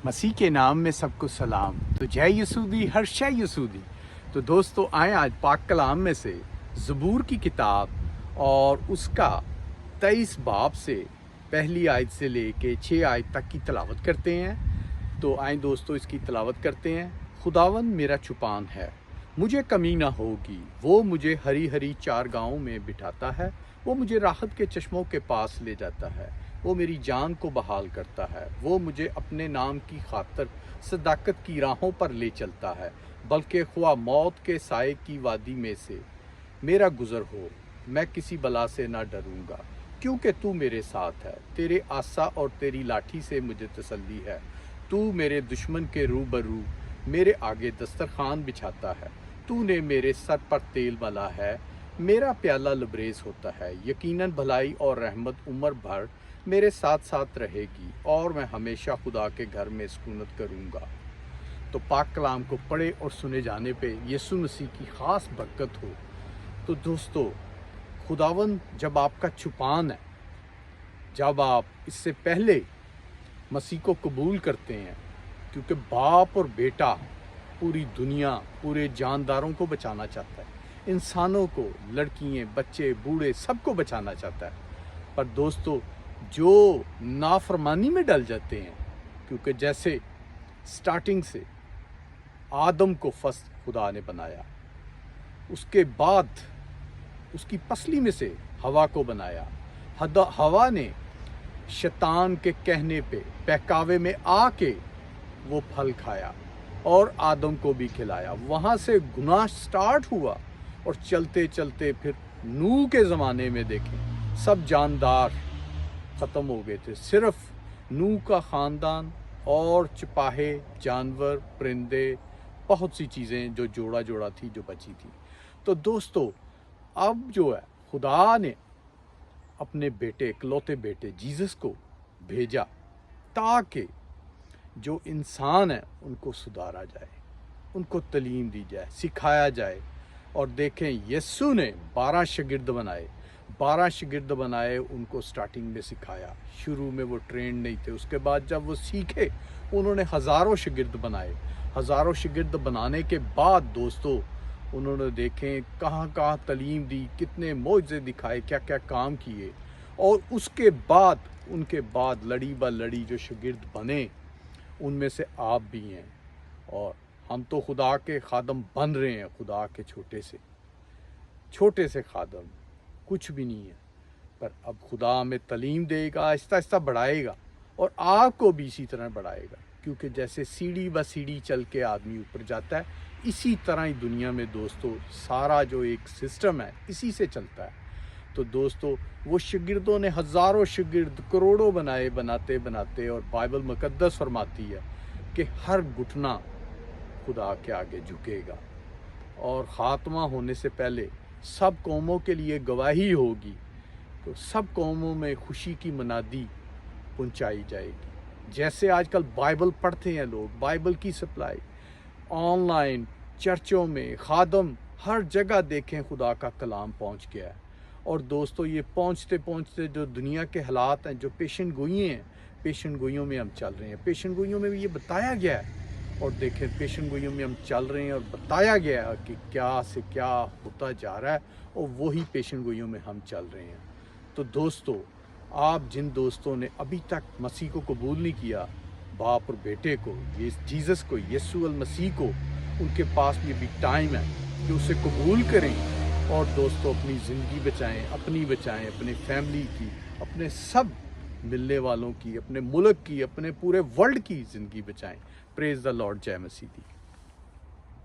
مسیح کے نام میں سب کو سلام۔ تو جے یسودی ہر شے یسودی۔ تو دوستو آئیں آج پاک کلام میں سے زبور کی کتاب اور اس کا 23 باب سے پہلی آیت سے لے کے 6 آیت تک کی تلاوت کرتے ہیں۔ تو آئیں دوستو اس کی تلاوت کرتے ہیں۔ خداوند میرا چوپان ہے، مجھے کمی نہ ہوگی۔ وہ مجھے ہری ہری چارگاہوں میں بٹھاتا ہے، وہ مجھے راحت کے چشموں کے پاس لے جاتا ہے۔ وہ میری جان کو بحال کرتا ہے، وہ مجھے اپنے نام کی خاطر صداقت کی راہوں پر لے چلتا ہے۔ بلکہ خواہ موت کے سائے کی وادی میں سے میرا گزر ہو، میں کسی بلا سے نہ ڈروں گا، کیونکہ تو میرے ساتھ ہے۔ تیرے عصا اور تیری لاٹھی سے مجھے تسلی ہے۔ تو میرے دشمن کے روبرو میرے آگے دسترخوان بچھاتا ہے۔ تو نے میرے سر پر تیل ملا ہے، میرا پیالہ لبریز ہوتا ہے۔ یقیناً بھلائی اور رحمت عمر بھر میرے ساتھ ساتھ رہے گی، اور میں ہمیشہ خدا کے گھر میں سکونت کروں گا۔ تو پاک کلام کو پڑھے اور سنے جانے پہ یسوع مسیح کی خاص برکت ہو۔ تو دوستو خداوند جب آپ کا چھپان ہے، جب آپ اس سے پہلے مسیح کو قبول کرتے ہیں، کیونکہ باپ اور بیٹا پوری دنیا پورے جانداروں کو بچانا چاہتا ہے، انسانوں کو، لڑکیاں، بچے، بوڑھے سب کو بچانا چاہتا ہے۔ پر دوستو جو نافرمانی میں ڈل جاتے ہیں، کیونکہ جیسے سٹارٹنگ سے آدم کو فرسٹ خدا نے بنایا، اس کے بعد اس کی پسلی میں سے ہوا کو بنایا، ہوا نے شیطان کے کہنے پہ بہکاوے میں آ کے وہ پھل کھایا اور آدم کو بھی کھلایا۔ وہاں سے گناہ سٹارٹ ہوا اور چلتے چلتے پھر نوح کے زمانے میں دیکھیں سب جاندار ختم ہو گئے تھے، صرف نوح کا خاندان اور چپاہے، جانور، پرندے، بہت سی چیزیں جو جوڑا جوڑا تھی جو بچی تھی۔ تو دوستو اب جو ہے خدا نے اپنے بیٹے، اکلوتے بیٹے جیزس کو بھیجا تاکہ جو انسان ہیں ان کو سدھارا جائے، ان کو تعلیم دی جائے، سکھایا جائے۔ اور دیکھیں یسوع نے 12 شاگرد بنائے، ان کو سٹارٹنگ میں سکھایا۔ شروع میں وہ ٹرینڈ نہیں تھے، اس کے بعد جب وہ سیکھے انہوں نے ہزاروں شاگرد بنائے۔ ہزاروں شاگرد بنانے کے بعد دوستو انہوں نے دیکھیں کہاں کہاں تعلیم دی، کتنے معجزے دکھائے، کیا کیا کام کیے۔ اور اس کے بعد ان کے بعد لڑی بہ لڑی جو شاگرد بنے ان میں سے آپ بھی ہیں، اور ہم تو خدا کے خادم بن رہے ہیں، خدا کے چھوٹے سے خادم، کچھ بھی نہیں ہے۔ پر اب خدا ہمیں تعلیم دے گا، آہستہ آہستہ بڑھائے گا، اور آپ کو بھی اسی طرح بڑھائے گا، کیونکہ جیسے سیڑھی بہ سیڑھی چل کے آدمی اوپر جاتا ہے، اسی طرح ہی دنیا میں دوستو سارا جو ایک سسٹم ہے اسی سے چلتا ہے۔ تو دوستو وہ شاگردوں نے ہزاروں شاگرد کروڑوں بنائے، بناتے، اور بائبل مقدس فرماتی ہے کہ ہر گھٹنا خدا کے آگے جھکے گا، اور خاتمہ ہونے سے پہلے سب قوموں کے لیے گواہی ہوگی۔ تو سب قوموں میں خوشی کی منادی پہنچائی جائے گی۔ جیسے آج کل بائبل پڑھتے ہیں لوگ، بائبل کی سپلائی آن لائن، چرچوں میں، خادم ہر جگہ دیکھیں خدا کا کلام پہنچ گیا ہے۔ اور دوستو یہ پہنچتے پہنچتے جو دنیا کے حالات ہیں، جو پیشن گوئی ہیں، پیشن گوئیوں میں ہم چل رہے ہیں۔ پیشن گوئیوں میں بھی یہ بتایا گیا ہے، اور دیکھیں پیشن گوئیوں میں ہم چل رہے ہیں، اور بتایا گیا ہے کہ کیا سے کیا ہوتا جا رہا ہے، اور وہی پیشن گوئیوں میں ہم چل رہے ہیں۔ تو دوستو آپ جن دوستوں نے ابھی تک مسیح کو قبول نہیں کیا، باپ اور بیٹے کو، جیزس کو، یسوع المسیح کو، ان کے پاس بھی ابھی ٹائم ہے کہ اسے قبول کریں، اور دوستو اپنی زندگی بچائیں، اپنی بچائیں، اپنے فیملی کی، اپنے سب ملنے والوں کی، اپنے ملک کی، اپنے پورے ورلڈ کی زندگی بچائیں۔ پریز دا لارڈ، جے مسیح دی۔